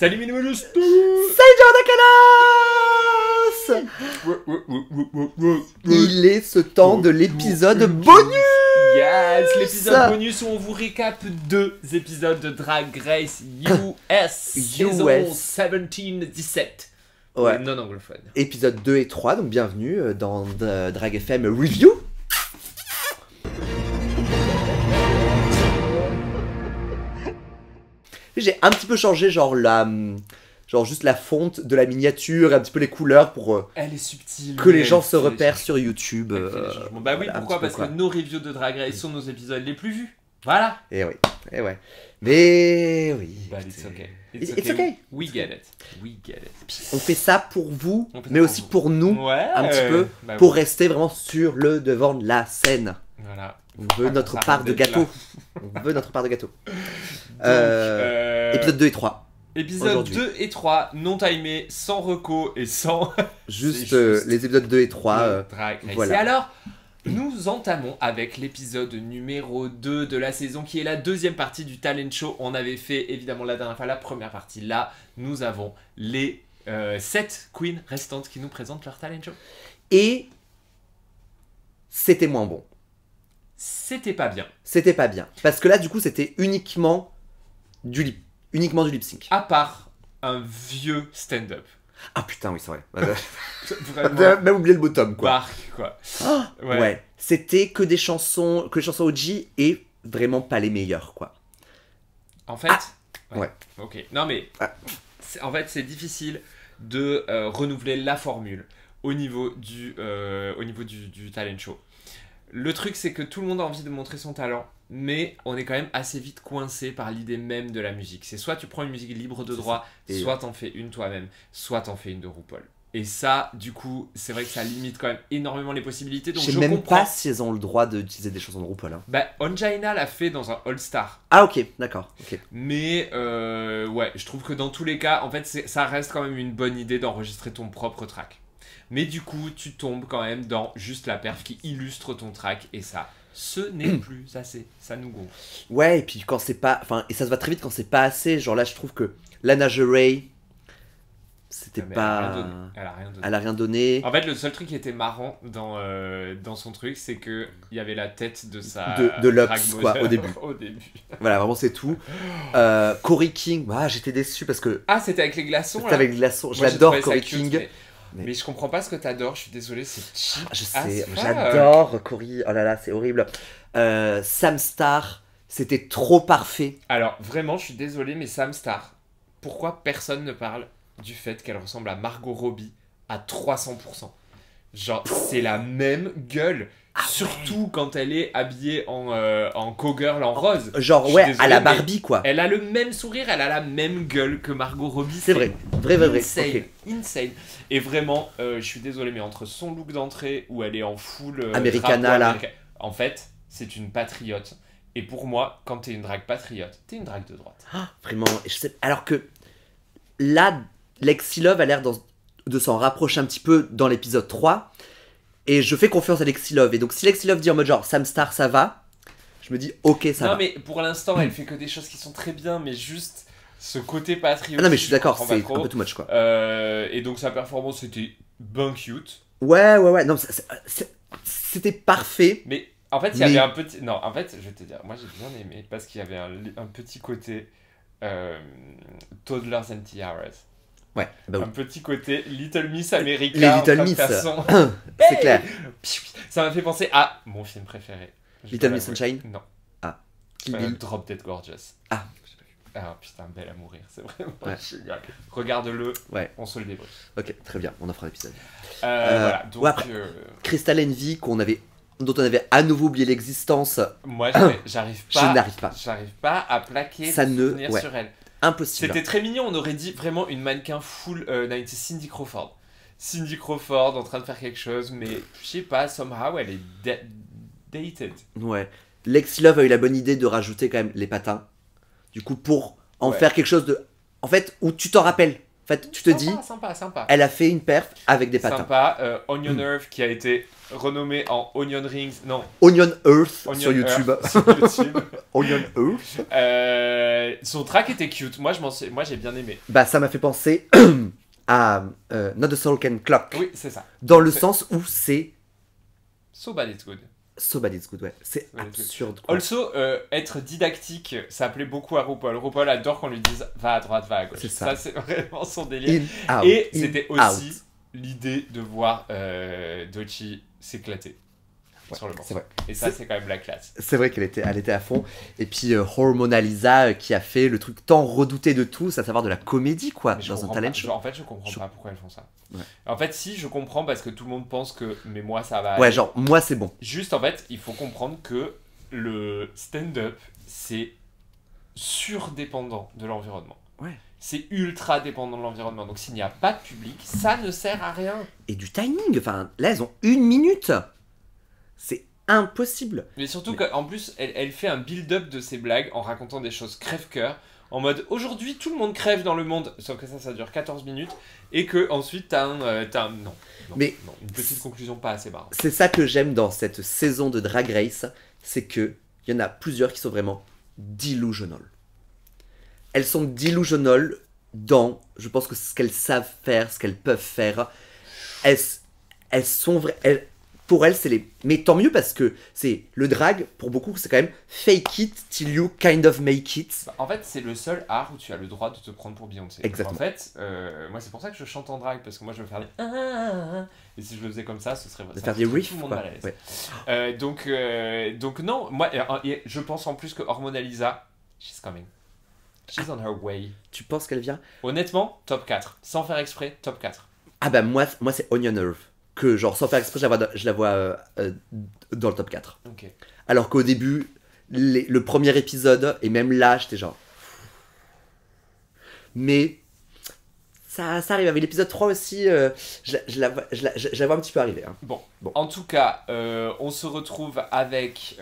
Salut Minouilous. Salut Jordan Calas. Il est ce temps de l'épisode bonus. Yes, l'épisode bonus où on vous récape 2 épisodes de Drag Race US, saison 17-17. Ouais. Non anglophone. Épisode 2 et 3, donc bienvenue dans Drag FM Review. J'ai un petit peu changé genre juste la fonte de la miniature, un petit peu les couleurs pour elle est subtile, que les gens se repèrent sur YouTube. Bah oui, pourquoi? Parce que nos reviews de Drag Race sont nos épisodes les plus vus. Voilà. Et oui, et ouais. Mais oui. But it's okay. It's okay. We get it. We get it. On fait ça pour vous, mais aussi pour nous, ouais, un petit peu, pour rester vraiment sur le devant de la scène. Voilà. On veut notre part de gâteau. On veut notre part de gâteau. Épisode 2 et 3. Épisode 2 et 3, non timé, sans reco et sans... juste les épisodes 2 et 3. Voilà. Et alors, nous entamons avec l'épisode numéro 2 de la saison, qui est la deuxième partie du talent show. On avait fait, évidemment, la dernière fois, la première partie. Là, nous avons les 7 queens restantes qui nous présentent leur talent show. Et c'était moins bon. C'était pas bien. C'était pas bien. Parce que là, du coup, c'était uniquement du lip sync. À part un vieux stand-up. Ah putain, oui, c'est vrai. Vraiment. Même oublié le bottom, quoi. Bark, quoi. Oh, ouais. C'était que des chansons, OG et vraiment pas les meilleures, quoi. En fait... ouais. Ok. Non, mais... En fait, c'est difficile de renouveler la formule au niveau du talent show. Le truc, c'est que tout le monde a envie de montrer son talent, mais on est quand même assez vite coincé par l'idée même de la musique. C'est soit tu prends une musique libre de droit, soit t'en fais une toi-même, soit t'en fais une de RuPaul. Et ça, du coup, c'est vrai que ça limite quand même énormément les possibilités. Donc je sais même pas si elles ont le droit d'utiliser des chansons de RuPaul. Hein. Bah, Ongina l'a fait dans un All-Star. Ah ok, d'accord. Okay. Mais ouais, je trouve que dans tous les cas, en fait, ça reste quand même une bonne idée d'enregistrer ton propre track. Mais du coup, tu tombes quand même dans juste la perf qui illustre ton track, et ça, ce n'est plus assez, ça nous gonfle. Ouais, et puis quand c'est pas... Enfin, et ça se va très vite quand c'est pas assez, genre là je trouve que Lana Ray, c'était pas... Elle a rien donné. En fait, le seul truc qui était marrant dans son truc, c'est qu'il y avait la tête de sa... De Lux, quoi, au début. Au début. Voilà, vraiment c'est tout. Corey King, j'étais déçu parce que... Ah, c'était avec les glaçons, là. C'était avec les glaçons, j'adore Corey King. Mais je comprends pas ce que t'adores, je suis désolé, c'est cheap. Je sais, j'adore Corey, oh là là, c'est horrible. Sam Star, c'était trop parfait. Alors, vraiment, je suis désolé, mais Sam Star, pourquoi personne ne parle du fait qu'elle ressemble à Margot Robbie à 300%? Genre, c'est la même gueule. Surtout quand elle est habillée en cowgirl en rose. Genre, désolé, à la Barbie, quoi. Elle a le même sourire, elle a la même gueule que Margot Robbie. C'est vrai. Insane, okay. Insane. Et vraiment, je suis désolé, mais entre son look d'entrée où elle est en full Americana, là. En fait, c'est une patriote. Et pour moi, quand t'es une drague patriote, t'es une drague de droite. Vraiment, je sais. Alors que là, Lexi Love a l'air de s'en rapprocher un petit peu dans l'épisode 3. Et je fais confiance à Lexi Love. Et donc, si Lexi Love dit en mode genre Sam Star, ça va, je me dis ok, ça va. Non, mais pour l'instant, elle fait que des choses qui sont très bien, mais juste ce côté patriotique. Ah non, mais je suis d'accord, c'est un peu too much, quoi. Et donc, sa performance était ben cute. Ouais. Non, c'était parfait. Mais en fait, il y avait un petit. Non, en fait, je vais te dire, moi j'ai bien aimé parce qu'il y avait un petit côté Toddlers and Tiaras. Ouais, bah oui. Un petit côté Little Miss America. Les Little Miss, c'est clair. Ça m'a fait penser à mon film préféré. Little Miss Sunshine. Non. Kill Bill. Drop Dead Gorgeous. Ah putain, belle à mourir, c'est vraiment génial. Regarde-le, on se le débrief. Ok, très bien, on en fera l'épisode. Voilà, donc... après, Crystal Envy, dont on avait à nouveau oublié l'existence. Moi, j'arrive pas à plaquer ça le souvenir sur elle. Impossible. C'était très mignon, on aurait dit vraiment une mannequin full 90s, Cindy Crawford. Cindy Crawford en train de faire quelque chose, mais je sais pas, somehow elle est dated. Ouais. Lexi Love a eu la bonne idée de rajouter quand même les patins. Du coup, pour en faire quelque chose de... En fait, où tu t'en rappelles. fait, tu te dis, Sympa. elle a fait une perf avec des patins. Sympa. Onion Earth qui a été renommé en Onion Rings. Non. Onion Earth Onion sur YouTube. Earth sur YouTube. Onion Earth. Son track était cute. Moi, j'ai bien aimé. Bah, ça m'a fait penser à Not a Soul Can Clock. Oui, c'est ça. Dans le sens où c'est So bad it's good. So bad it's good, ouais. C'est So bad it's good. absurde, quoi. Also, être didactique, ça plaît beaucoup à RuPaul. RuPaul adore qu'on lui dise va à droite, va à gauche. C'est ça. C'est vraiment son délire. In, out, Et in, c'était out. aussi l'idée de voir Doechii s'éclater sur le banc. C'est vrai. Et ça, c'est quand même la classe. C'est vrai qu'elle était à fond. Et puis Hormonalisa qui a fait le truc tant redouté de tous, à savoir de la comédie, quoi, Mais je dans un comprends talent pas. show. En fait, je comprends pas pourquoi elles font ça. Ouais. En fait, si, je comprends parce que tout le monde pense que mais moi, ça va Ouais, aller. genre, moi c'est bon. Juste, en fait, il faut comprendre que le stand-up, c'est surdépendant de l'environnement. Ouais. C'est ultra dépendant de l'environnement. Donc, s'il n'y a pas de public, ça ne sert à rien. Et du timing, enfin, là, elles ont 1 minute. C'est impossible. Mais surtout qu'en plus, elle fait un build-up de ses blagues en racontant des choses crève-cœur. En mode, aujourd'hui, tout le monde crève dans le monde. Sauf que ça dure 14 minutes. Et que ensuite, t'as un... Non, Mais une petite conclusion pas assez marrante. c'est ça que j'aime dans cette saison de Drag Race, c'est que il y en a plusieurs qui sont vraiment delusional. Elles sont delusional dans, je pense que ce qu'elles savent faire, ce qu'elles peuvent faire. Elles sont pour elles, c'est les. Mais tant mieux parce que c'est le drag, pour beaucoup, c'est quand même fake it till you kind of make it. En fait, c'est le seul art où tu as le droit de te prendre pour Beyoncé. Exactement. En fait, moi, c'est pour ça que je chante en drag, parce que moi, je veux faire des... Et si je le faisais comme ça, ce serait... De faire des riffs, tout le monde quoi. mal à l'aise. Ouais. Donc non, moi, je pense en plus que Hormonalisa, she's coming. She's on her way. Tu penses qu'elle vient? Honnêtement, top 4. Sans faire exprès, top 4. Ah bah moi c'est Onion Earth. Que genre sans faire exprès, je la vois dans le top 4. Ok. Alors qu'au début, le premier épisode, et même là, j'étais genre... Mais ça arrive. Avec l'épisode 3 aussi, je la vois un petit peu arriver. Hein. Bon. En tout cas, on se retrouve avec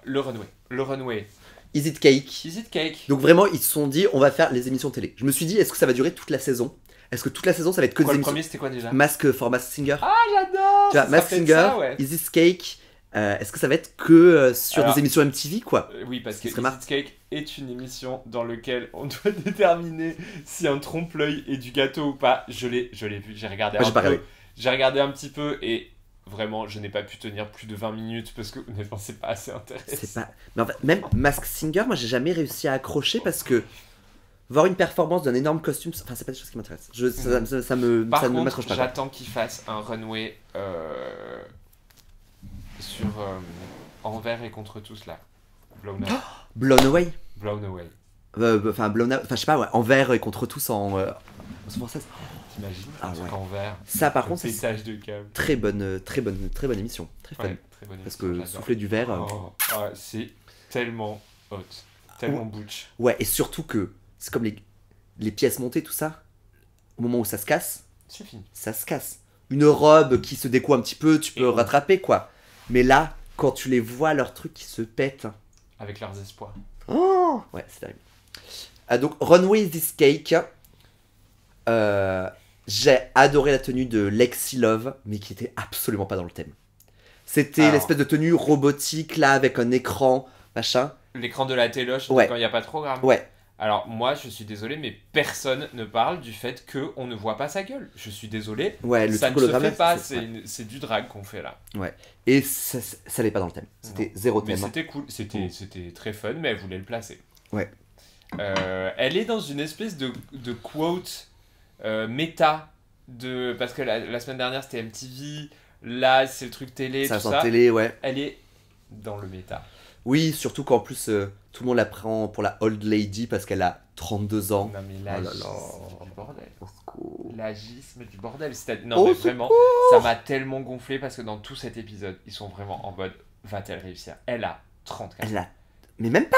le runway. Le runway. Is It Cake. Is It Cake. Donc vraiment, ils se sont dit, on va faire les émissions télé. Je me suis dit, est-ce que ça va durer toute la saison? Est-ce que toute la saison, ça va être que Quoi, des le émissions? premier, c'était quoi déjà? Mask for Mask Singer. Ah, j'adore. Tu vois, Ça Mask serait Singer, ça, ouais. Is It Cake. Est-ce que ça va être que sur Alors, des émissions MTV, quoi? Oui, parce que Ce serait Is It Cake est une émission dans laquelle on doit déterminer si un trompe-l'œil est du gâteau ou pas. Je l'ai vu, j'ai regardé Moi, un j'ai pas peu. regardé. J'ai regardé un petit peu et vraiment, je n'ai pas pu tenir plus de 20 minutes parce que honnêtement, c'est pas assez intéressant. C'est pas... Mais en fait, même Mask Singer, moi, j'ai jamais réussi à accrocher parce que voir une performance d'un énorme costume, enfin, c'est pas des choses qui m'intéressent. Ça Par ne contre, m'accroche pas. j'attends qu'il fasse un runway sur envers et contre tous là. Blown Away. Blown Away. Blown Away. Enfin, je sais pas, ouais, envers et contre tous en française. T'imagines Ah un truc ouais. envers. Ça, par un contre, c'est pétage de câble. très bonne émission. Très fun. Ouais, très bonne Parce émission, que j'adore. souffler du verre. Ouais, c'est tellement hot, tellement butch. Ouais, et surtout que c'est comme les pièces montées, tout ça. Au moment où ça se casse, C'est fini. ça se casse. Une robe qui se découe un petit peu, tu peux Et- rattraper, quoi. Mais là, quand tu les vois, leurs trucs qui se pètent. Avec leurs espoirs. Oh ouais, c'est terrible. Donc, Runway This Cake. J'ai adoré la tenue de Lexi Love, mais qui était absolument pas dans le thème. C'était Alors- l'espèce de tenue robotique, là, avec un écran, machin. L'écran de la téloche, Ouais. quand il n'y a pas de programme. Ouais, Alors moi, je suis désolé, mais personne ne parle du fait qu'on ne voit pas sa gueule. Je suis désolé, ouais, le ça truc ne se hologrammatique, fait pas, ouais. c'est du drag qu'on fait là. Et ça n'allait pas dans le thème. C'était zéro Mais thème. hein. c'était cool, c'était très fun, mais elle voulait le placer. Ouais. Elle est dans une espèce de quote méta, parce que la semaine dernière c'était MTV, là c'est le truc télé, Ça tout en ça. télé, ouais. Elle est dans le méta. Oui, surtout qu'en plus, tout le monde la prend pour la old lady parce qu'elle a 32 ans. Non mais Oh là l'agisme là. du bordel. Au secours. L'agisme du bordel. Non Au mais vraiment, ça m'a tellement gonflé parce que dans tout cet épisode, ils sont vraiment en mode, va-t-elle réussir? Elle a 34. Elle a... Mais même pas.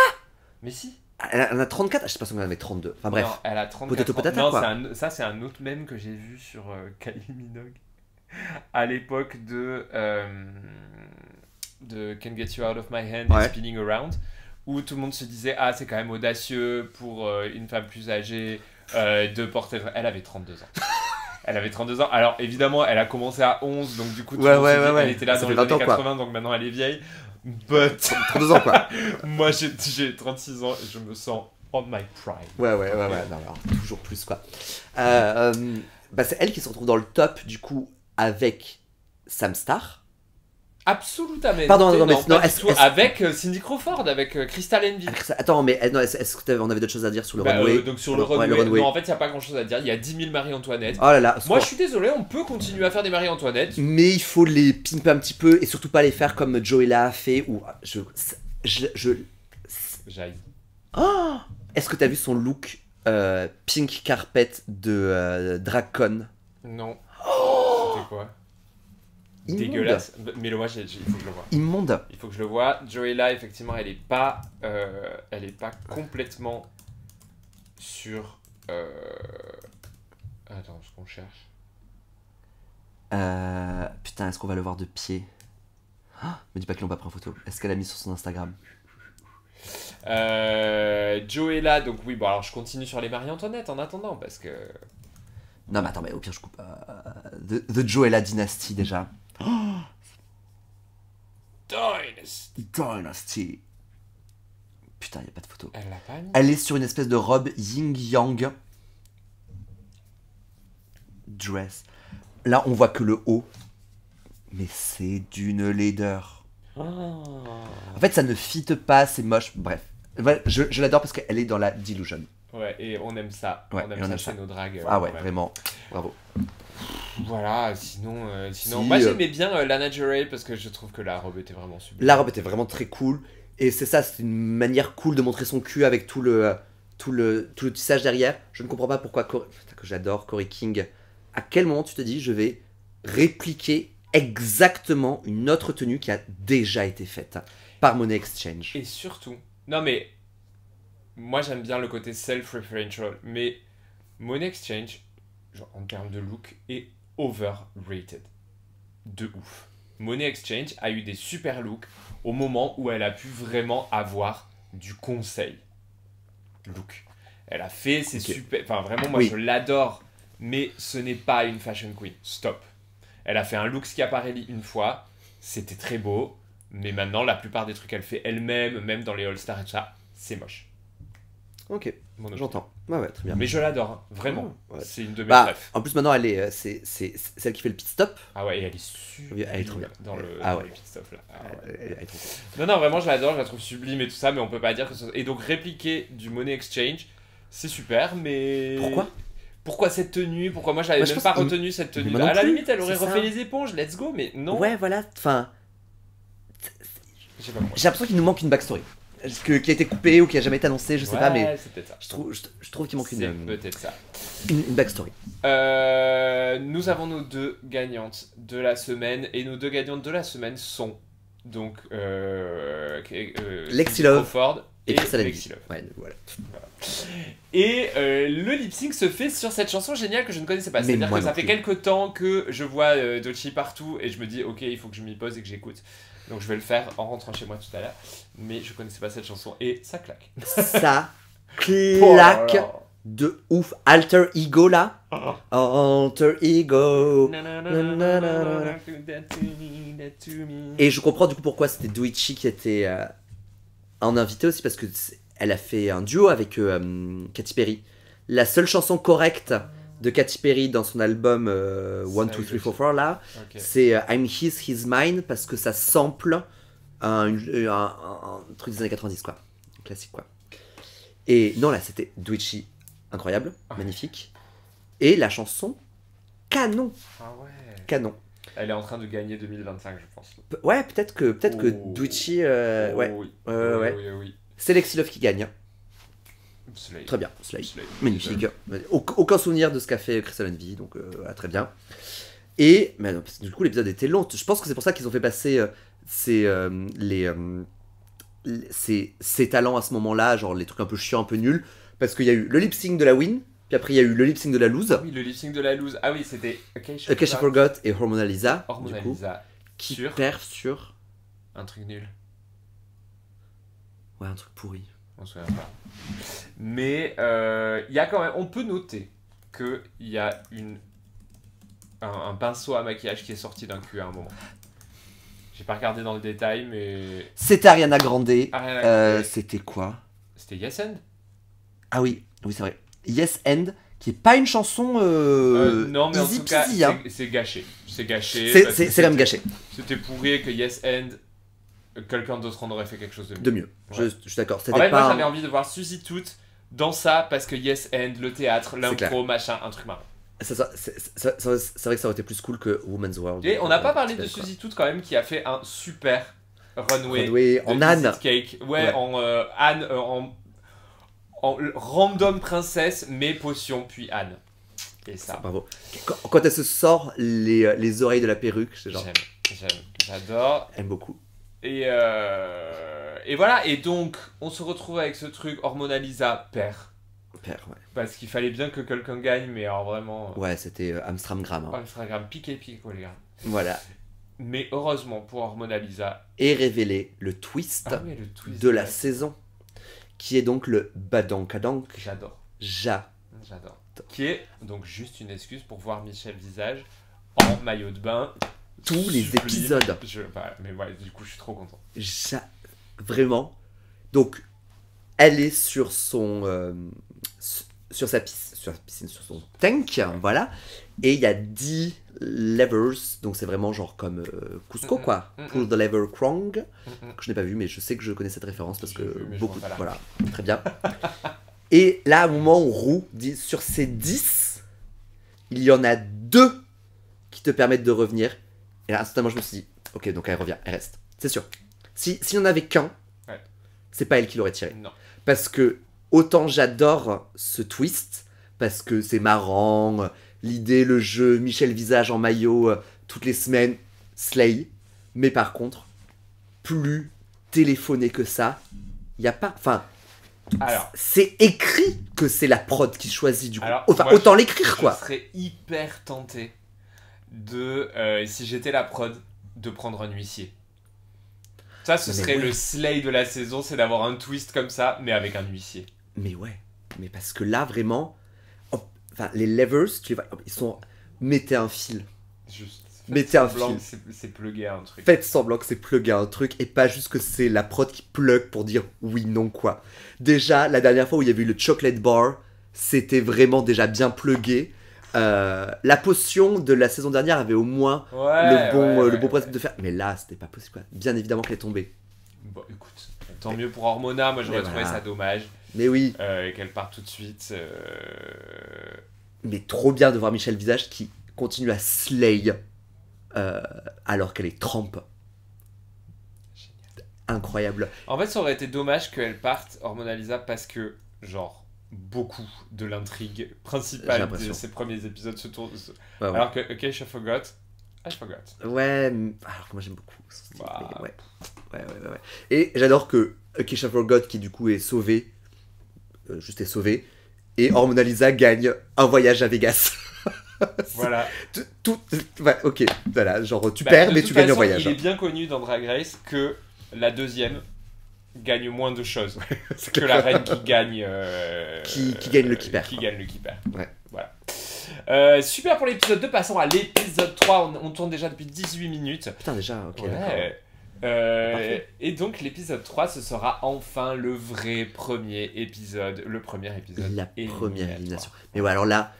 Mais si. Elle en a 34. Je sais pas si on en avait 32. Enfin bref. Non, elle a 34 Potato ans. potato, Non, quoi. ça c'est un autre mème que j'ai vu sur Kylie Minogue à l'époque de Can't Get You Out of My Hand Ouais. et Spinning Around, où tout le monde se disait ah c'est quand même audacieux pour une femme plus âgée de porter... Elle avait 32 ans. Elle avait 32 ans. Alors, évidemment, elle a commencé à 11, donc du coup, elle était là Ça dans fait les 20 ans, années quoi. 80, donc maintenant elle est vieille. But 32 ans, quoi. moi, j'ai 36 ans et je me sens on my prime. Ouais. Non, alors, toujours plus, quoi. Bah, c'est elle qui se retrouve dans le top, du coup, avec Sam Starr. Absolument. Pardon, non, mais pas non, du est-ce- tout. est-ce- Avec Cindy Crawford, avec Crystal Envy. Attends, mais non, est-ce que on avait d'autres choses à dire sur le Bah, runway? donc sur le Ouais, runway, non, en fait, il n'y a pas grand chose à dire. Il y a 10 000 Marie-Antoinette. Oh là là, Moi, je suis désolé, on peut continuer à faire des Marie-Antoinette. mais il faut les pimper un petit peu et surtout pas les faire comme Joella a fait ou J'aille. Oh, est-ce que t'as vu son look pink carpet de DragCon? Non. Oh, C'était quoi? immonde. Dégueulasse. Mais le moi, il faut que je le vois. Immonde. Il faut que je le vois. Joella, effectivement, elle est pas complètement sur. Attends, ce qu'on cherche. Putain, est-ce qu'on va le voir de pied? Me dis pas qu'ils l'ont pas pris en photo. Est-ce qu'elle a mis sur son Instagram? Joella, donc oui, bon alors je continue sur les Marie-Antoinette en attendant parce que. Non, mais attends, mais au pire, je coupe. The Joella Dynasty déjà. Dynasty. Putain, y a pas de photo. Elle l'a pas mis. Elle est sur une espèce de robe yin-yang dress. Là, on voit que le haut. Mais c'est d'une laideur. En fait, ça ne fit pas, c'est moche. Bref. Ouais, je l'adore parce qu'elle est dans la delusion. Ouais, et on aime ça. Ouais, on et aime on ça aime chez ça. nos dragues. Ah ouais, quand même. vraiment. Bravo. Voilà, sinon. Si, moi j'aimais bien Lana Del Rey parce que je trouve que la robe était vraiment sublime. La robe était vraiment très cool. Et c'est ça, c'est une manière cool de montrer son cul avec tout le tissage derrière. Je ne comprends pas pourquoi putain, que j'adore Corey King. À quel moment tu te dis je vais répliquer exactement une autre tenue qui a déjà été faite par Money Exchange. Et surtout, non mais moi j'aime bien le côté self-referential, mais Money Exchange, genre, en termes de look, est overrated. De ouf. Money Exchange a eu des super looks au moment où elle a pu vraiment avoir du conseil. Look. Elle a fait ses super... Enfin vraiment, moi Oui. je l'adore, mais ce n'est pas une fashion queen. Stop. Elle a fait un look Schiaparelli une fois, c'était très beau, mais maintenant la plupart des trucs qu'elle fait elle-même, même dans les All-Stars et tout ça, c'est moche. Ok, Mon opinion. j'entends. Ouais, très bien. Mais je l'adore, hein, vraiment. Ouais. C'est une de mes Bah, préfs. en plus maintenant elle est, c'est celle qui fait le pit stop. Ah ouais, et elle est sublime Elle est trop bien. dans le, Ah dans ouais. le pit stop là. Ah ouais. Elle est trop cool. Non, vraiment, je l'adore, je la trouve sublime et tout ça, mais on peut pas dire que ce... Et donc, répliquer du Money Exchange, c'est super, mais... Pourquoi cette tenue? Pourquoi moi, j'avais Moi, je même pense pas que- retenu cette Mais tenue? moi non À la plus, limite, elle aurait c'est refait ça. les éponges, let's go, mais non. Ouais, voilà, enfin, J'ai pas compris. j'ai l'impression qu'il nous manque une backstory. Qui a été coupée ou qui a jamais été annoncée, je sais pas, mais Ouais, c'est peut-être ça. je trouve qu'il manque C'est peut-être ça. une backstory. Nous avons nos deux gagnantes de la semaine, et nos deux gagnantes de la semaine sont donc Lexi Cindy Love Crawford Et Crystal Envy. Lexi Love. Ouais, voilà. Et le lip sync se fait sur cette chanson géniale que je ne connaissais pas. Mais C'est-à-dire moi que ça non fait plus. quelques temps que je vois Doechii partout et je me dis ok, il faut que je m'y pose et que j'écoute. Donc je vais le faire en rentrant chez moi tout à l'heure. Mais je connaissais pas cette chanson et ça claque. Ça Oh claque là là. de ouf. Alter Ego là. Alter Ego. Et je comprends du coup pourquoi c'était Doechii qui était en invité aussi parce que elle a fait un duo avec Katy Perry. La seule chanson correcte de Katy Perry dans son album 1, 2, 3, 4, 4 là, Ok. c'est I'm His, He's Mine parce que ça sample un truc des années 90 quoi, un classique quoi. Et non là c'était Doechii, incroyable, Ouais. magnifique. Et la chanson canon, Ah ouais. canon. Elle est en train de gagner 2025 je pense. Ouais peut-être que Oh. Doechii, Oh ouais, oui. ouais. Oui. c'est Lexi Love qui gagne. Slay. Très bien, Slay. Slay. Magnifique. Aucun souvenir de ce qu'a fait Crystal Envy, donc voilà, très bien. Et mais non, parce que du coup l'épisode était long. Je pense que c'est pour ça qu'ils ont fait passer ces talents à ce moment-là, genre les trucs un peu chiants, un peu nuls, parce qu'il y a eu le lip sync de la win, puis après il y a eu le lip sync de la lose, Oui, le lip sync de la loose. Ah oui, c'était Acacia Acacia Forgot et Hormona Lisa, Hormona du coup, Lisa. qui Sur perd sur un truc nul. ouais un truc pourri. On se souvient pas. Mais il y a quand même, on peut noter qu'il y a un pinceau à maquillage qui est sorti d'un cul à un moment. J'ai pas regardé dans le détail, mais... C'était Ariana Grande. Ariana Grande. C'était quoi? C'était Yes and Ah oui, oui c'est vrai. Yes and, qui est pas une chanson non, mais en easy tout cas, peasy, hein. c'est gâché. C'est gâché. C'est même gâché. C'était pourri que Yes and, quelqu'un d'autre en aurait fait quelque chose de mieux. De mieux, Ouais. je suis d'accord. En C'était fait, moi pas j'avais envie de voir Suzy Toot dans ça parce que Yes and, le théâtre, clair. l'impro, machin, un truc marrant. c'est vrai que ça aurait été plus cool que Woman's World. Et on n'a pas parlé de Quoi. Suzy Toot quand même qui a fait un super runway Runway en de Anne. Visit Cake. Ouais, en Anne, en random princesse, mais potion, puis Anne. Et ça, Bravo. Quand elle se sort les oreilles de la perruque, c'est genre, j'adore. j'aime beaucoup. Et voilà, et donc on se retrouve avec ce truc Hormonalisa perd. Père, ouais. Parce qu'il fallait bien que quelqu'un gagne, mais alors vraiment. Ouais, c'était Amstramgram. Hein. Instagram, piqué, les gars. Voilà. Mais heureusement pour Hormonalisa. Et révéler le twist, Oui, le twist de la saison, qui est donc le Badankadank. J'adore. J'adore. Qui est donc juste une excuse pour voir Michel Visage en maillot de bain. Tous les Sublime. épisodes. Mais ouais, du coup, je suis trop content. Vraiment. Donc, elle est sur son. Sur sa piscine, sur son tank, voilà. Et il y a 10 levers, donc c'est vraiment genre comme Cusco, quoi. Pull the lever Krong, que je n'ai pas vu, mais je sais que je connais cette référence parce J'ai que vu, mais je beaucoup. vois pas la Voilà, très bien. Et là, à un moment, on roue, dit sur ces 10, il y en a 2 qui te permettent de revenir. Et là, instantanément, je me suis dit, ok, donc elle revient, elle reste. C'est sûr. S'il n'y en avait qu'un, Ouais. c'est pas elle qui l'aurait tiré. Non. Parce que autant j'adore ce twist, parce que c'est marrant, l'idée, le jeu, Michel Visage en maillot, toutes les semaines, slay. Mais par contre, plus téléphoné que ça, il n'y a pas... Enfin, Alors, c'est écrit que c'est la prod qui choisit du coup. Alors, Enfin, moi, autant l'écrire, je quoi. serais hyper tenté de, si j'étais la prod, de prendre un huissier. Ça, ce Mais serait ouais. le slay de la saison, c'est d'avoir un twist comme ça, mais avec un huissier. Mais ouais, mais parce que là, vraiment... Enfin, les levers, tu les vois, ils sont... Mettez un fil. Juste. Mettez un semblant fil. que c'est plugué à un truc. Faites semblant que c'est plugué à un truc et pas juste que c'est la prod qui plug pour dire oui, non, quoi. Déjà, la dernière fois où il y avait eu le chocolate bar, c'était vraiment déjà bien plugué. La potion de la saison dernière avait au moins le bon principe de faire. Mais là, c'était pas possible, quoi. Bien évidemment qu'elle est tombée. Bon, écoute, tant mieux pour Hormona, moi j'aurais Mais trouvé voilà. ça dommage Mais oui, qu'elle parte tout de suite. mais trop bien de voir Michel Visage qui continue à slay alors qu'elle est trempe. Incroyable. En fait, ça aurait été dommage qu'elle parte, Hormonalisa, parce que, genre, beaucoup de l'intrigue J'ai principale l'impression. de ces premiers épisodes se tourne. Ouais, ouais. Alors que, ok, je forgot. I forgot. Ouais, alors que moi j'aime beaucoup. ce style, Bah. mais ouais. Et j'adore que Keisha Forgot, qui du coup est sauvé, juste est sauvé, et Hormonalisa gagne un voyage à Vegas. Voilà. Ouais, ok, voilà, genre tu Bah, perds, de mais toute tu gagnes un façon, voyage. Il est bien connu dans Drag Race que la deuxième gagne moins de choses C'est que clair. la reine qui gagne. Qui gagne le qui perd, Qui quoi. gagne le qui perd. Ouais. Voilà. Super pour l'épisode 2, passons à l'épisode 3. On tourne déjà depuis 18 minutes. Putain, déjà, ok, Ouais. d'accord. Parfait. Et donc l'épisode 3, ce sera enfin le vrai premier épisode. Le premier épisode. La première éliminatoire. élimination. Mais ouais, alors là,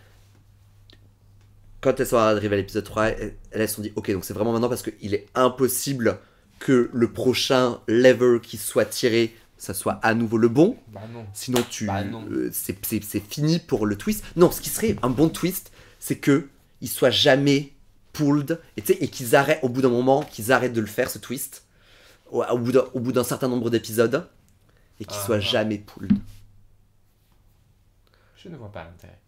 quand elles sont arrivées à l'épisode 3, elles se sont dit, ok, donc c'est vraiment maintenant parce qu'il est impossible que le prochain lever qui soit tiré, ça soit à nouveau le bon. Bah non. Sinon, Bah non. c'est fini pour le twist. Non, ce qui serait un bon twist, c'est que il soit jamais pulled et, tu sais, et qu'ils arrêtent, au bout d'un moment, qu'ils arrêtent de le faire, ce twist, au bout d'un certain nombre d'épisodes, et qu'il soit jamais pulled. Je ne vois pas l'intérêt.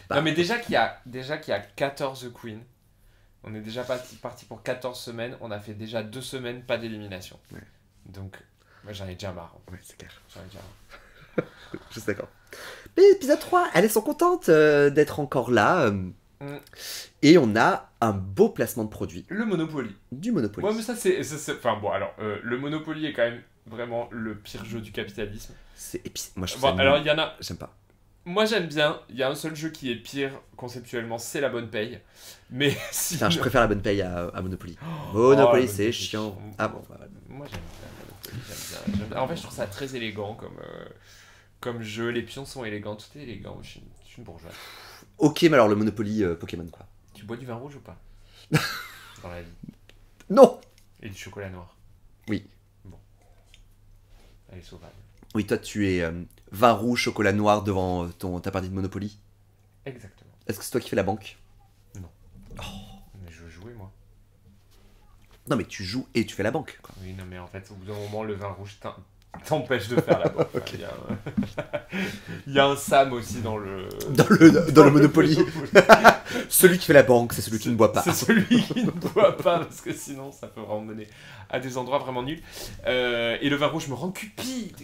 Bah. Non mais déjà qu'il y a 14 queens, on est déjà parti pour 14 semaines, on a fait déjà 2 semaines, pas d'élimination. Ouais. Donc, moi j'en ai déjà marre. Ouais, c'est clair. J'en ai déjà marre. Je suis d'accord. Mais épisode 3, elles sont contentes d'être encore là. Et on a un beau placement de produit. Le Monopoly. Du Monopoly. Ouais mais ça c'est... Enfin bon alors, le Monopoly est quand même vraiment le pire jeu du capitalisme. Et puis, moi, je trouve Bon, ça alors nul. il y en a. J'aime pas. Moi j'aime bien. Il y a un seul jeu qui est pire conceptuellement, c'est la bonne paye. Mais si. Putain, je préfère la bonne paye à Monopoly. Oh, Monopoly, la bonne c'est paye, chiant. Ah bon, bah, Moi j'aime bien Monopoly, j'aime bien. En fait, je trouve ça très élégant comme jeu. Les pions sont élégants, tout est élégant. Je suis une bourgeoise. ok, mais alors le Monopoly Pokémon, quoi. Tu bois du vin rouge ou pas dans la vie? Non. Et du chocolat noir? Oui. Bon. Elle est sauvage. Oui, toi, tu es vin rouge, chocolat noir devant ta partie de Monopoly. Exactement. Est-ce que c'est toi qui fais la banque? Mais je veux jouer moi. Non, mais tu joues et tu fais la banque, quoi. Oui, non, mais en fait, au bout d'un moment, le vin rouge t'empêche de faire la banque. Ok. Il y a un Sam aussi dans le. Dans le Monopoly. Celui qui fait la banque, c'est celui qui ne boit pas. C'est celui qui ne boit pas, parce que sinon, ça peut vraiment mener à des endroits vraiment nuls. Et le vin rouge me rend cupide.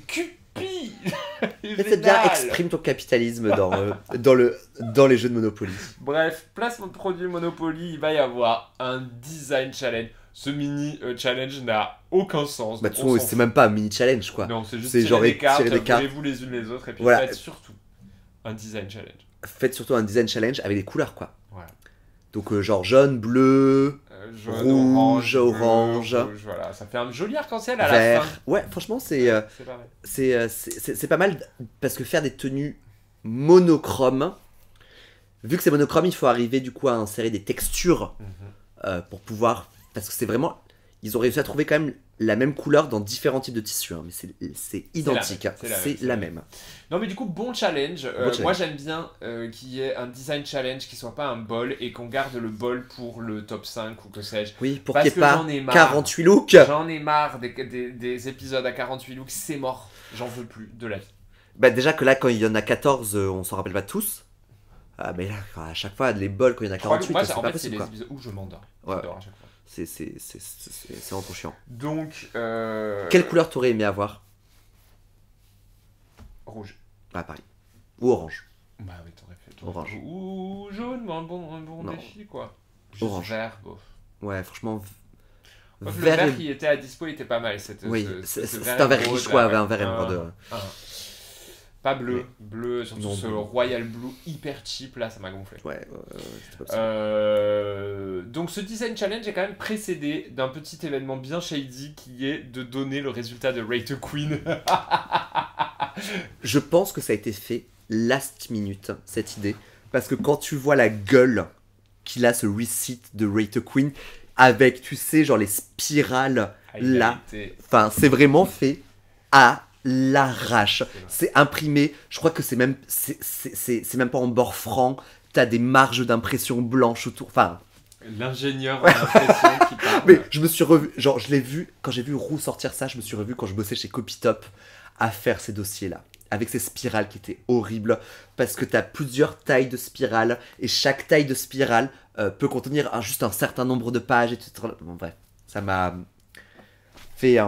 Mais c'est bien, exprime ton capitalisme dans les jeux de Monopoly. Bref, placement de produit Monopoly, il va y avoir un design challenge. Ce mini challenge n'a aucun sens. Bah, de toute On façon, s'en c'est fout. même pas un mini challenge, quoi. Non, c'est juste C'est tirer genre des cartes, tirer des cartes. vous les unes les autres, et puis Voilà. faites surtout un design challenge. Faites surtout un design challenge avec des couleurs, quoi. Voilà. Donc, genre jaune, bleu, Jaune, rouge, bleu, orange, voilà, ça fait un joli arc-en-ciel à la vert. fin. Ouais, franchement, C'est pas mal. c'est pas mal parce que faire des tenues monochromes, vu que c'est monochrome, il faut arriver du coup à insérer des textures pour pouvoir. Parce que c'est vraiment. Ils ont réussi à trouver quand même la même couleur dans différents types de tissus, hein, mais c'est identique, hein, c'est la même. Non mais du coup bon challenge. challenge. Moi j'aime bien qu'il y ait un design challenge qui soit pas un bol et qu'on garde le bol pour le top 5 ou que sais-je. Oui, pour Parce qu'il n'y ait que pas j'en ai marre. 48 looks. J'en ai marre des épisodes à 48 looks, c'est mort. J'en veux plus de la vie. Bah, déjà que là, quand il y en a 14, on s'en rappelle pas tous. Ah, mais là, à chaque fois, les bols, quand il y en a 48, Moi, c'est en pas fait, c'est possible, les quoi. épisodes où je m'endors. Ouais. J'adore à chaque fois. C'est vraiment trop chiant. Donc, Quelle couleur t'aurais aimé avoir? rouge. Ah, pareil. Ou orange. Bah oui, t'aurais fait Orange. Ou jaune, mais un bon Non. défi, quoi. Juste Orange. vert, bof. Ouais, franchement. Le Vert vert et- qui était à dispo était pas mal. Oui, ce c'est vert un vert émeraude, riche, quoi, là, un vert émeraude. Pas bleu, Mais- bleu, surtout Non, ce bleu. Royal Blue hyper cheap, là, ça m'a gonflé. Ouais, c'était pas possible. Donc ce design challenge est quand même précédé d'un petit événement bien shady qui est de donner le résultat de Rate a Queen. Je pense que ça a été fait last minute, cette idée. Parce que quand tu vois la gueule qu'il a, ce receipt de Rate a Queen, avec, tu sais, genre les spirales là. Enfin, c'est vraiment fait à l'arrache. C'est imprimé. Je crois que c'est même pas en bord franc. T'as des marges d'impression blanches autour. Enfin, L'ingénieur en impression qui parle. mais je me suis revu. Genre, je l'ai vu quand j'ai vu Roux sortir ça. Je me suis revu quand je bossais chez Copytop à faire ces dossiers-là. Avec ces spirales qui étaient horribles. Parce que t'as plusieurs tailles de spirales. Et chaque taille de spirale peut contenir juste un certain nombre de pages. Et bon, bref, ça m'a fait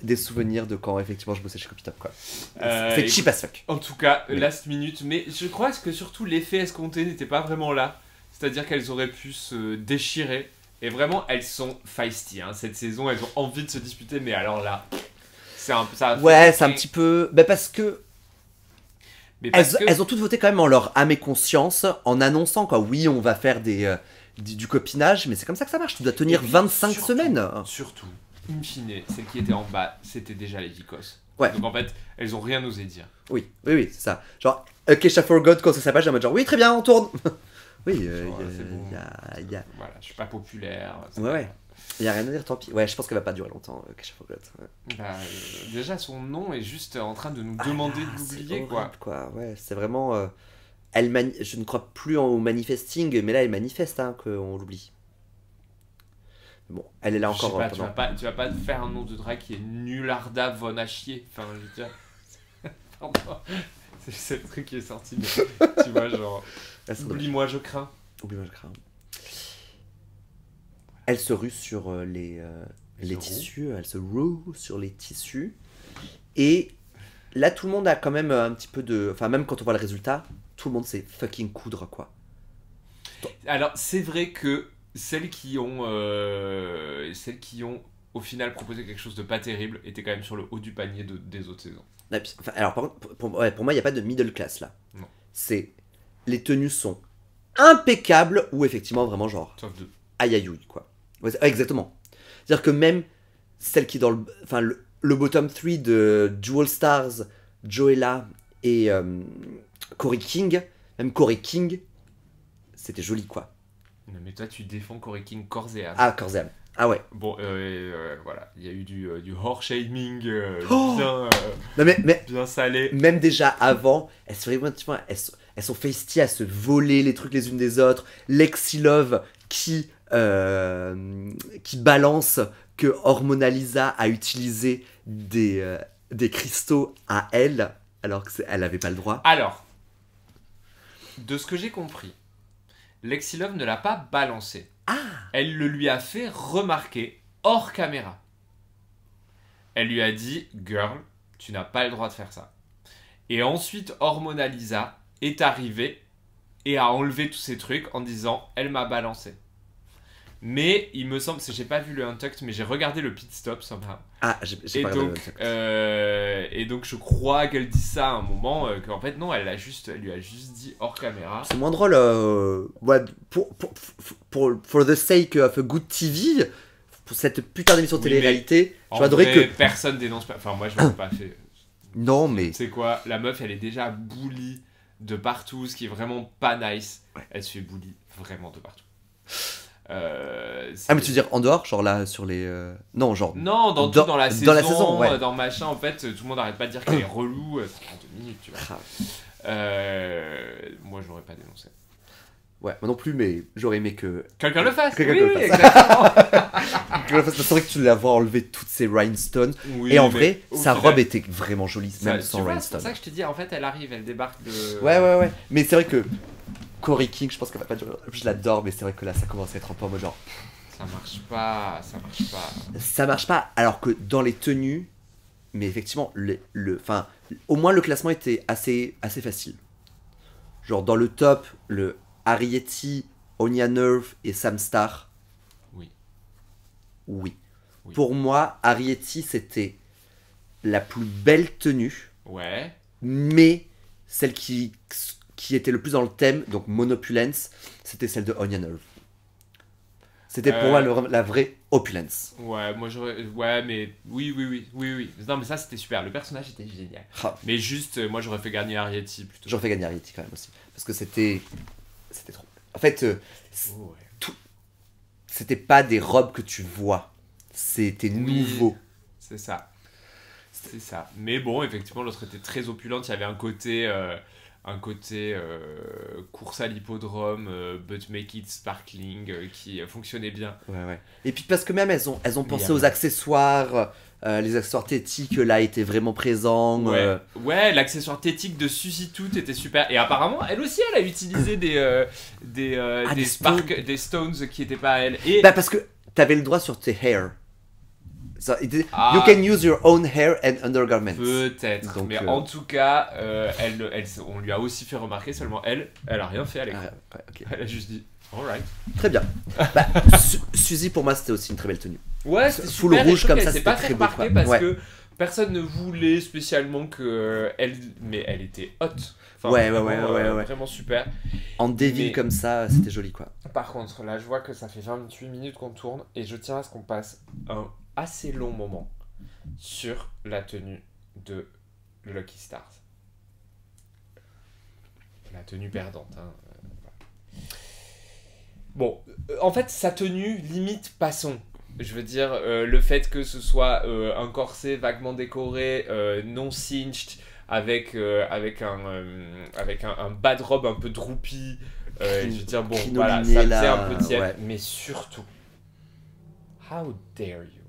des souvenirs de quand effectivement je bossais chez Copytop, quoi. C'est cheap as fuck. En tout cas, Oui. last minute, mais je crois que surtout l'effet escompté n'était pas vraiment là. C'est-à-dire qu'elles auraient pu se déchirer. Et vraiment, elles sont feisty. Hein. Cette saison, elles ont envie de se disputer, mais alors là, c'est un peu ça. Ouais, c'est un petit peu. Bah parce que. Mais parce que... Elles ont toutes voté quand même en leur âme et conscience, en annonçant quoi. Oui, on va faire du copinage, mais c'est comme ça que ça marche. Tu dois tenir Et puis, 25 surtout- semaines. Surtout, in fine, celles qui étaient en bas, c'était déjà les Vicos. Ouais. Donc en fait, elles ont rien osé dire. Oui, c'est ça. Genre, Kesha Forgot, quand c'est sa page, en mode genre, oui, très bien, on tourne. Oui, C'est bon. y a. Voilà, je suis pas populaire. Ouais. Il y a rien à dire, tant pis. Ouais, je pense qu'elle va pas durer longtemps, Kesha Forgot. Ouais. Bah, déjà, son nom est juste en train de nous demander de C'est l'oublier, horrible, quoi. Ouais, c'est vraiment. Je ne crois plus au manifesting, mais là, elle manifeste, hein, qu'on l'oublie. Bon, elle est là Je sais encore. pas, pendant- tu vas pas faire un nom de drag qui est Nularda von à chier. Enfin, je veux dire. Pardon. C'est le truc qui est sorti, mais tu vois, genre. Ah, c'est dommage. Oublie-moi, je crains. Oublie-moi, je crains. Elle se rue sur les se tissus, elle se rue sur les tissus. Et là, tout le monde a quand même un petit peu de. Enfin, même quand on voit le résultat, tout le monde sait fucking coudre, quoi. Alors, c'est vrai que celles qui ont au final proposer quelque chose de pas terrible et t'es quand même sur le haut du panier des autres saisons. Enfin, alors, par contre, pour moi, il n'y a pas de middle class là. Non. C'est. Les tenues sont impeccables ou effectivement vraiment genre. Sauf deux. Aïe aïe aïe, quoi. Ouais, exactement. C'est-à-dire que même celle qui est dans le. Enfin, le bottom 3 de Jewel Stars, Joella et Corey King, même Corey King, c'était joli, quoi. Non, mais toi, tu défends Corey King corps et âme. Ah, corps et âme. Ah ouais. Bon, voilà, il y a eu du horror shaming Oh bien, Non mais bien salé. même déjà avant, elles sont feisty à se voler les trucs les unes des autres. Lexi Love qui balance que Hormonalisa a utilisé des cristaux à elle, alors qu'elle n'avait pas le droit. Alors, de ce que j'ai compris, Lexi Love ne l'a pas balancé. Elle le lui a fait remarquer hors caméra. Elle lui a dit « Girl, tu n'as pas le droit de faire ça. » Et ensuite, Hormonalisa est arrivée et a enlevé tous ces trucs en disant « Elle m'a balancé. » Mais il me semble, j'ai pas vu le Untucked, mais j'ai regardé le pit stop somehow. Ah, j'ai Et pas regardé donc, le Untucked. et donc je crois qu'elle dit ça à un moment, qu'en fait non, elle lui a juste dit hors caméra. C'est moins drôle. Ouais, for the sake of a good TV, pour cette putain d'émission de Oui, télé-réalité, En j'adorerais vrai, que. personne dénonce pas. Enfin, moi je l'ai pas fait. Non, mais. C'est quoi? La meuf, elle est déjà bully de partout, ce qui est vraiment pas nice. Ouais. Elle se fait bully vraiment de partout. Ah, mais tu veux dire en dehors, genre là, sur les. Non, genre. Non, dans la saison, dans la saison, ouais. dans machin, en fait, tout le monde arrête pas de dire qu'elle est relou, ça prend 2 minutes, tu vois. Moi, j'aurais pas dénoncé. Ouais, moi non plus, mais j'aurais aimé que. Quelqu'un le fasse. Quelqu'un Oui, le oui, fasse. exactement. C'est vrai que tu l'avais enlevé toutes ces rhinestones. Oui, Et en mais vrai, au sa final, robe était vraiment jolie, ça, même tu sans vois, c'est rhinestones. pour ça que je te dis, en fait, elle arrive, elle débarque de... Ouais. Mais c'est vrai que Corey King, je pense qu'elle va pas durer. Je l'adore, mais c'est vrai que là, ça commence à être un peu en mode genre. Ça marche pas. Ça marche pas, alors que dans les tenues, mais effectivement, enfin, au moins le classement était assez facile. Genre dans le top, le Arietti, Onya Nerve et Sam Star. Oui. Oui. Oui. Pour moi, Arietti, c'était la plus belle tenue, Ouais. mais celle qui était le plus dans le thème, donc Monopulence, c'était celle de Onya Nerve. C'était pour moi la vraie opulence. Ouais, moi j'aurais... Ouais, mais... Oui. Non, mais ça, c'était super. Le personnage était génial. Ah, Mais juste, moi, j'aurais fait gagner Arietti plutôt. j'aurais fait gagner Arietti quand même aussi. Parce que c'était trop. En fait, Oh, ouais. c'était pas des robes que tu vois. C'était Oui. nouveau. C'est ça. Mais bon, effectivement, l'autre était très opulente. Il y avait un côté course à l'hippodrome, but make it sparkling, qui fonctionnait bien. Ouais. Et puis parce que même elles ont Mais pensé y a aux rien. accessoires. Les accessoires thétiques là étaient vraiment présents. Ouais, l'accessoire thétique de Suzy Tout était super. Et apparemment, elle aussi, elle a utilisé des stones qui n'étaient pas à elle. Et Bah parce que t'avais le droit sur tes hair. You Ah. can use your own hair and undergarments. peut-être. Donc, Mais en tout cas, on lui a aussi fait remarquer, seulement elle a rien fait à l'écran. Ouais, ok. Elle a juste dit, alright. Très bien. Bah, Suzy pour moi c'était aussi une très belle tenue. Ouais, c'était Full super. rouge Et je trouve comme qu'elle ça, s'est c'était pas très fait beau, remarquer quoi. parce Ouais. que personne ne voulait spécialement que elle. Mais elle était hot. Enfin, Ouais, vraiment, ouais. Vraiment super. En déville Mais- comme ça, c'était joli quoi. Par contre, là, je vois que ça fait 28 minutes qu'on tourne et je tiens à ce qu'on passe un assez long moment sur la tenue de Lucky Stars. La tenue perdante. Hein. Voilà. Bon, en fait, sa tenue, limite, passons. Je veux dire, le fait que ce soit un corset vaguement décoré, non cinched, avec un bas de robe un peu droupi. Je veux dire, bon, voilà, ça Crinoliné, faisait là, un peu tiède, ouais. mais surtout, how dare you?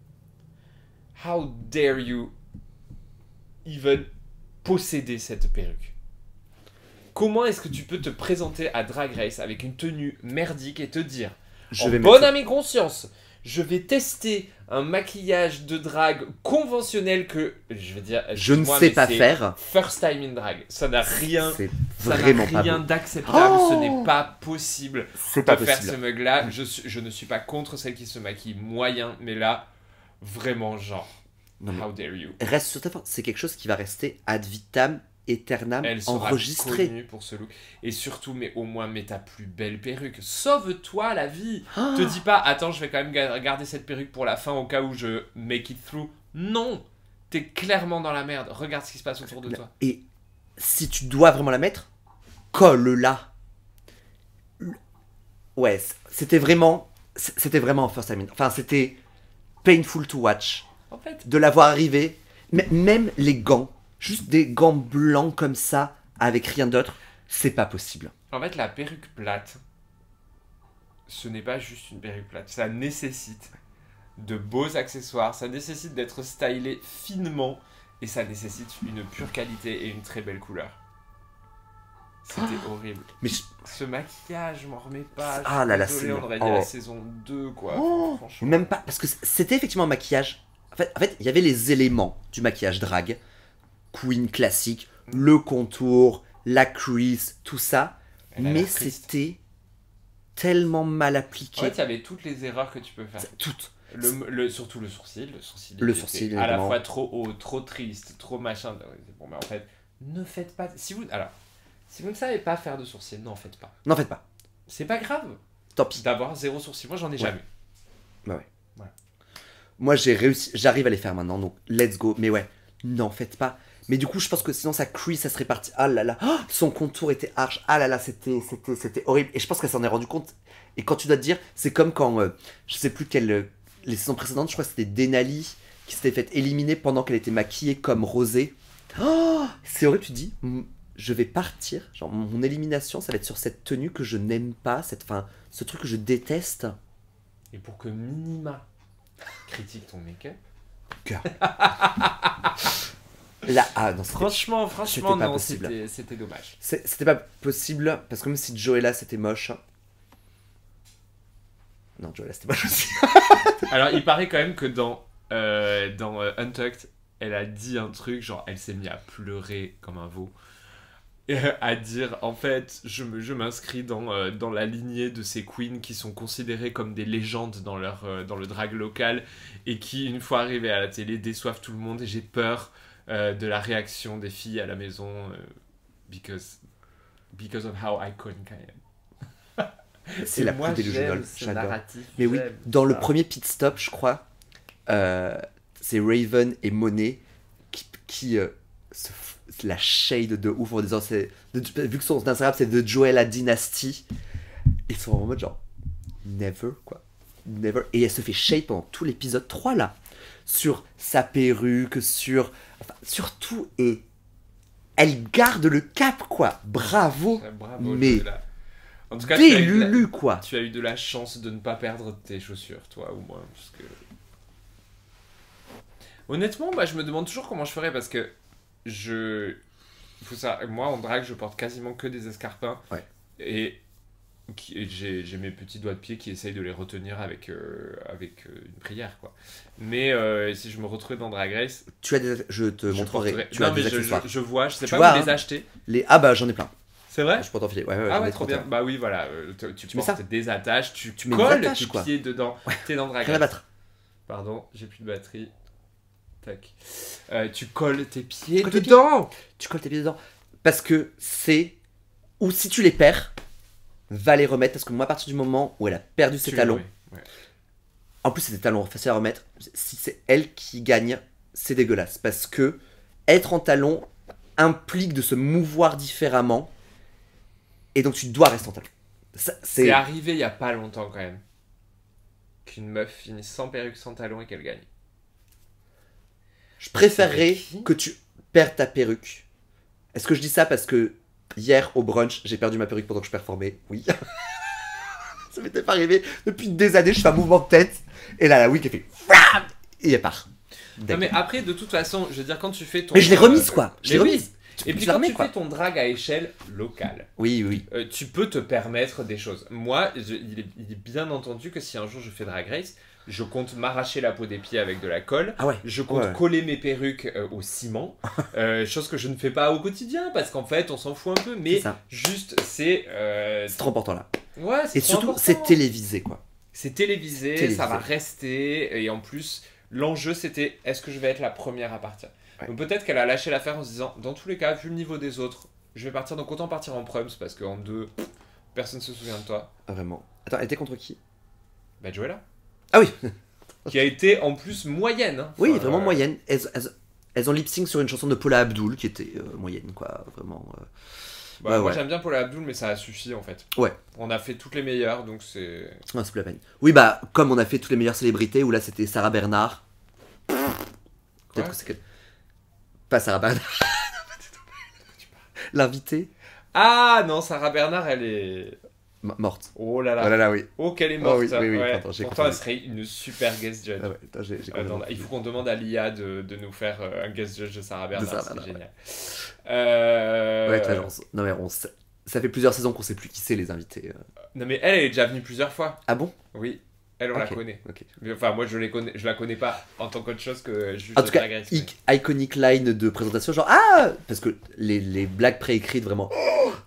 How dare you even posséder cette perruque? Comment est-ce que tu peux te présenter à Drag Race avec une tenue merdique et te dire, Je en vais bonne mettre à mes consciences, je vais tester un maquillage de drague conventionnel que, je veux dire, Je ne excuse-moi, sais mais pas c'est faire. First time in drag. Ça n'a rien, C'est ça vraiment n'a pas rien beau. d'acceptable. Oh Ce n'est pas possible C'est de pas faire possible. ce mug-là. Je ne suis pas contre celles qui se maquillent moyen, mais là, Vraiment, genre, Non, mais how dare you. reste sur ta force. C'est quelque chose qui va rester ad vitam aeternam Elle sera enregistré. connue pour ce look. Et surtout, mais au moins, mets ta plus belle perruque. Sauve-toi la vie. Ah Te dis pas, attends, je vais quand même garder cette perruque pour la fin au cas où je make it through. Non, t'es clairement dans la merde. Regarde ce qui se passe autour de toi. Et si tu dois vraiment la mettre, colle-la. Ouais, c'était vraiment un first time. Enfin, c'était painful to watch En fait, de la voir arriver. Mais même les gants, juste des gants blancs comme ça, avec rien d'autre, c'est pas possible. la perruque plate, ce n'est pas juste une perruque plate. Ça nécessite de beaux accessoires, ça nécessite d'être stylé finement et ça nécessite une pure qualité et une très belle couleur. C'était horrible. Mais Ce maquillage, je m'en remets pas. Ah là là, désolé, c'est on aurait dit oh. la saison 2, quoi. Franchement. même pas, parce que c'était effectivement un maquillage. En fait, il y avait les éléments du maquillage drag, Queen classique, le contour, la crease, tout ça. Elle a Mais l'air triste. c'était tellement mal En appliqué. fait, il y avait toutes les erreurs que tu peux faire. Toutes. Surtout le sourcil. Le était sourcil, à la évidemment. fois trop haut, trop triste, trop machin. Bon, mais en fait, ne faites pas. Si vous ne savez pas faire de sourcils, n'en faites pas. N'en faites pas. C'est pas grave Tant pis. d'avoir 0 sourcil. Moi, j'en ai jamais. Bah ouais. Voilà. Moi, j'ai réussi. J'arrive à les faire maintenant, donc let's go. Mais ouais, n'en faites pas. Mais du coup, je pense que sinon, sa crease, ça serait parti. Ah là là. Oh, son contour était arche. Ah là là, c'était horrible. Et je pense qu'elle s'en est rendu compte. Et quand tu dois te dire, c'est comme quand, je sais plus quelle. Les saisons précédentes, je crois que c'était Denali qui s'était fait éliminer pendant qu'elle était maquillée comme Rosé. Oh, c'est horrible, tu te dis, je vais partir. Genre, mon élimination, ça va être sur cette tenue que je n'aime pas, ce truc que je déteste. Et pour que minima critique ton make-up. Là, ah non, Franchement, c'était pas non, possible. c'était dommage. C'était pas possible, parce que même si Joella c'était moche. Non, Joella c'était moche aussi. Alors, il paraît quand même que dans Untucked, elle a dit un truc, genre, elle s'est mise à pleurer comme un veau. Et à dire, en fait, je m'inscris dans la lignée de ces queens qui sont considérées comme des légendes dans le drag local et qui, une fois arrivées à la télé, déçoivent tout le monde. Et j'ai peur de la réaction des filles à la maison because of how iconic I am. C'est Et la moi, plus délusionnelle, j'aime ce j'adore. narratif, Mais oui, j'aime dans le ça. premier pit stop, je crois, c'est Raven et Monet qui la shade de ouf en disant vu que son Instagram c'est The Joella Dynasty, ils sont en mode genre never quoi, never. Et elle se fait shade pendant tout l'épisode 3 là, sur sa perruque, sur tout, et elle garde le cap quoi, bravo. Bravo, mais Joella. En tout cas, des Lulu quoi. tu as eu de la chance de ne pas perdre tes chaussures, toi, au moins. Parce que... Honnêtement, je me demande toujours comment je ferais parce que moi, en drague, je porte quasiment que des escarpins. Ouais. Et j'ai mes petits doigts de pied qui essayent de les retenir avec une prière, quoi. Mais si je me retrouvais dans Drag Race, Je te montrerai. porterais... Tu as Non, mais des accessoires. je vois, je sais Tu pas vois, où hein. les acheter. Ah bah j'en ai plein. C'est vrai? Je peux t'en filer. Ouais, Ah j'en ai ouais, trop bien. 31. Bah oui, voilà. Tu mets portes ça. des attaches, tu mets des colles attaches, tes quoi. pieds dedans. T'es dans Drag Rien à Race. battre. Pardon, j'ai plus de batterie. Tac. Tu colles tes pieds colles tes dedans. Tu colles tes pieds dedans. Parce que c'est... Ou si tu les perds, va les remettre. Parce que moi, à partir du moment où elle a perdu ses Tu talons, les remets, ouais. en plus c'est des talons faciles à remettre, si c'est elle qui gagne, c'est dégueulasse. Parce que être en talons implique de se mouvoir différemment. Et donc tu dois rester en talons. C'est arrivé il y a pas longtemps quand même qu'une meuf finisse sans perruque, sans talons et qu'elle gagne. Je préférerais C'est qui que tu perds ta perruque. Est-ce que je dis ça parce que hier au brunch, j'ai perdu ma perruque pendant que je performais? Oui. Ça m'était pas arrivé. Depuis des années, je fais un mouvement de tête. Et là, la wig, elle fait... Fram et elle part. Non mais après, de toute façon, je veux dire, quand tu fais ton... Mais je l'ai remise, quoi. Je l'ai mais oui. remise. Et puis je la quand remets, tu quoi. fais ton drag à échelle locale, Oui, oui. tu peux te permettre des choses. Moi, il est bien entendu que si un jour je fais Drag Race, je compte m'arracher la peau des pieds avec de la colle. Ah ouais. Je compte Ouais. coller mes perruques au ciment. Chose que je ne fais pas au quotidien parce qu'en fait, on s'en fout un peu. Mais C'est ça. juste, c'est... C'est trop important là. Ouais, c'est Et trop surtout, important. c'est télévisé, quoi. C'est télévisé, Télévisé. ça va rester. Et en plus, L'enjeu, c'était est-ce que je vais être la première à partir. Ouais. Donc peut-être qu'elle a lâché l'affaire en se disant, dans tous les cas, vu le niveau des autres, je vais partir, donc autant partir en prums, parce qu'en 2, personne ne se souvient de toi. Ah, vraiment. Attends, elle était contre qui? Bah Joella. Ah oui. Qui a été en plus moyenne. Hein. Oui, Enfin, vraiment moyenne. Elles ont lip-sync sur une chanson de Paula Abdul qui était moyenne, quoi. Vraiment. Bah, moi ouais. j'aime bien Paula Abdul, mais ça a suffi en fait. Ouais. On a fait toutes les meilleures, donc c'est. Ah, c'est plus la peine. Oui, bah, comme on a fait toutes les meilleures célébrités, où là c'était Sarah Bernard. Peut-être que c'est que. Pas Sarah Bernard. L'invité. Ah non, Sarah Bernard, elle est. Morte. Oh là là. Oh là là, oui. Oh, qu'elle est morte. Oh, oui, ouais. pardon, j'ai Pourtant, compris. elle serait une super guest judge. Ah ouais, attends, j'ai complètement Il faut qu'on demande à l'IA de nous faire un guest judge de Sarah Bernard. Sarah C'est Bernard, génial. Ouais, là, genre, non, mais ça fait plusieurs saisons qu'on sait plus qui c'est les invités. Non, mais elle est déjà venue plusieurs fois. Ah bon? Oui. Elle, on la Ok, connaît. ok. Mais, enfin, moi, je la connais pas en tant qu'autre chose que juste En tout cas, Drag Race, mais- iconic line de présentation, genre ah, parce que les blagues préécrites vraiment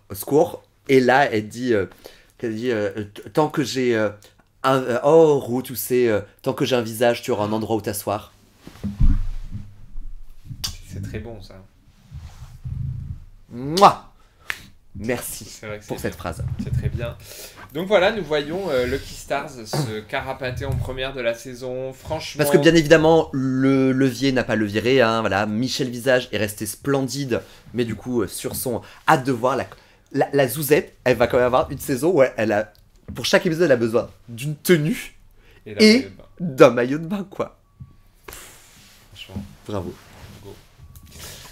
au secours. Et là, elle dit, tant que j'ai Ruth, tu sais, tant que j'ai un visage, tu auras un endroit où t'asseoir. C'est très bon, ça. Mouah. Merci C'est vrai que pour c'est cette bien. phrase. C'est très bien. Donc voilà, nous voyons Lucky Stars se carapater en première de la saison. Franchement. Parce que bien évidemment, le levier n'a pas le viré. Hein, voilà, Michel Visage est resté splendide, mais du coup, sur son hâte de voir la Zouzette, elle va quand même avoir une saison où elle a, pour chaque épisode, elle a besoin d'une tenue Et, là, et bah, d'un maillot de bain, quoi. franchement. Bravo.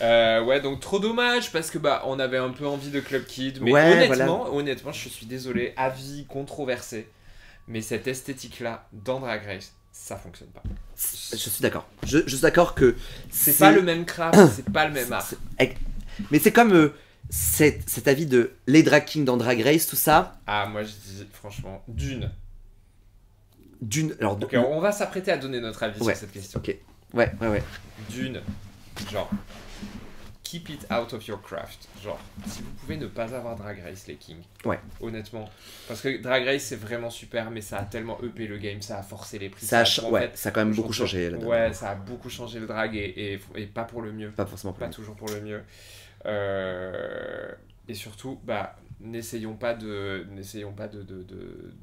Ouais, donc trop dommage parce que bah on avait un peu envie de Club Kid, mais Ouais, honnêtement, je suis désolé, avis controversé, mais cette esthétique-là dans Drag Race, ça fonctionne pas. Je suis d'accord. Je suis d'accord que C'est pas le même craft, c'est pas le même art. Mais c'est comme cet avis de les drag kings dans Drag Race, tout ça. Ah, moi je dis franchement, d'une. Alors, Ok, on va s'apprêter à donner notre avis Ouais, sur cette question. ok. Ouais. D'une, genre, keep it out of your craft. Genre, si vous pouvez ne pas avoir Drag Race, les kings. Ouais. Honnêtement. Parce que Drag Race, c'est vraiment super, mais ça a tellement upé le game, ça a forcé les prix. Ça a, en ouais, fait, ça a quand même beaucoup changé là-dedans. Ouais, ça a beaucoup changé le drag et pas pour le mieux. Pas forcément Pas plus. toujours pour le mieux. Et surtout, bah, n'essayons pas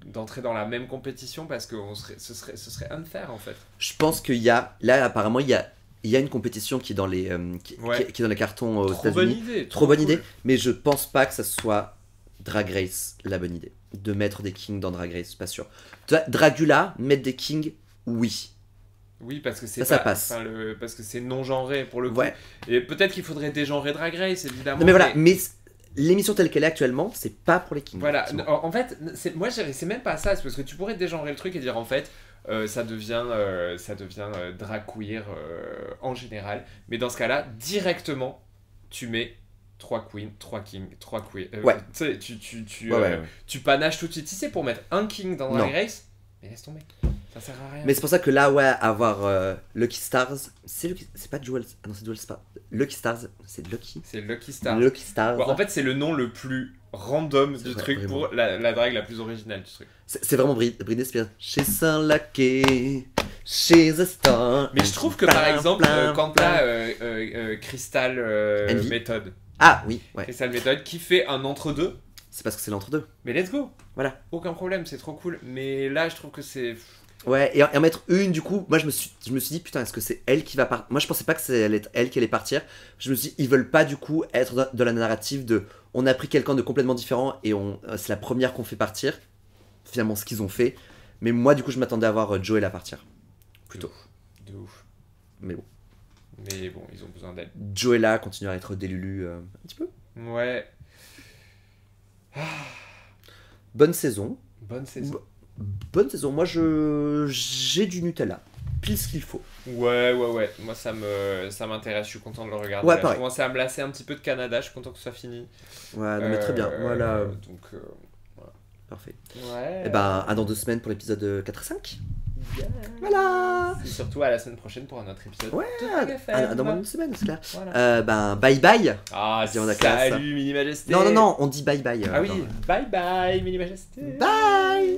d'entrer dans la même compétition parce que ce serait unfair en fait. Je pense qu'il y a, là apparemment, il y a une compétition qui est dans les, Ouais. qui est dans les cartons aux Trop bonne États-Unis. idée. Trop bonne cool. idée, mais je pense pas que ça soit Drag Race la bonne idée. De mettre des kings dans Drag Race, pas sûr. Tu vois, Dragula, mettre des kings, oui. Oui, parce que c'est Ça pas- passe. enfin, parce que c'est non genré pour le coup. Ouais. Et peut-être qu'il faudrait dégenrer Drag Race évidemment. Non, mais voilà, mais l'émission telle qu'elle est actuellement, c'est pas pour les kings. Voilà, effectivement. en fait, moi c'est même pas ça, c'est parce que tu pourrais dégenrer le truc et dire en fait, ça devient drag queer en général, mais dans ce cas-là, directement, tu mets 3 queens, 3 kings, 3 queers. Ouais. Tu sais, Ouais. tu panaches tout de suite. Si c'est pour mettre un king dans Drag Non. Race, mais laisse tomber, ça sert à rien. Mais c'est pour ça que là, ouais, avoir Lucky Stars, c'est pas Jewel, ah non, c'est Jewel Star. Lucky Stars, c'est Lucky. C'est Lucky Star. Lucky Stars. Bon, en fait, c'est le nom le plus random C'est du vrai, truc vraiment. pour la drague la plus originale du truc. C'est vraiment Britney Spears. She's so lucky, she's a star. Mais je trouve que par Plein, exemple, plein, quand plein. t'as Crystal Envy. Method, Ah oui, ouais. Crystal Method qui fait un entre-deux, C'est parce que c'est l'entre-deux. mais let's go! Voilà. Aucun problème, c'est trop cool. Mais là, je trouve que c'est. Ouais, et en mettre une, du coup, moi je me suis dit, putain, est-ce que c'est elle qui va partir? Moi je pensais pas que c'est elle qui allait partir. Je me suis dit, ils veulent pas du coup être dans la narrative de on a pris quelqu'un de complètement différent et c'est la première qu'on fait partir. Finalement, ce qu'ils ont fait. Mais moi, du coup, je m'attendais à voir Joel à partir. Plutôt. De ouf. Mais bon. Mais bon, ils ont besoin d'aide. Joella continue à être des Lulu un petit peu. Ouais, Bonne saison. bonne saison. Bonne saison. Moi, j'ai du Nutella. Pile ce qu'il faut. Ouais. Moi, ça m'intéresse. Je suis content de le regarder. Ouais, Là, pareil. je commence à me lasser un petit peu de Canada. Je suis content que ce soit fini. Ouais, non, mais très bien. Voilà. Donc, Parfait. ouais. Et ben, à dans 2 semaines pour l'épisode 4 et 5. Voilà. Et surtout à la semaine prochaine pour un autre épisode. Ouais, de Drag FM. dans moins d'une semaine, c'est clair. Voilà. Ben, bye bye. Ah, Dis, on a classe. salut, Mini Majesté. Non, on dit bye bye. Ah oui, attends. bye bye, Mini Majesté. Bye.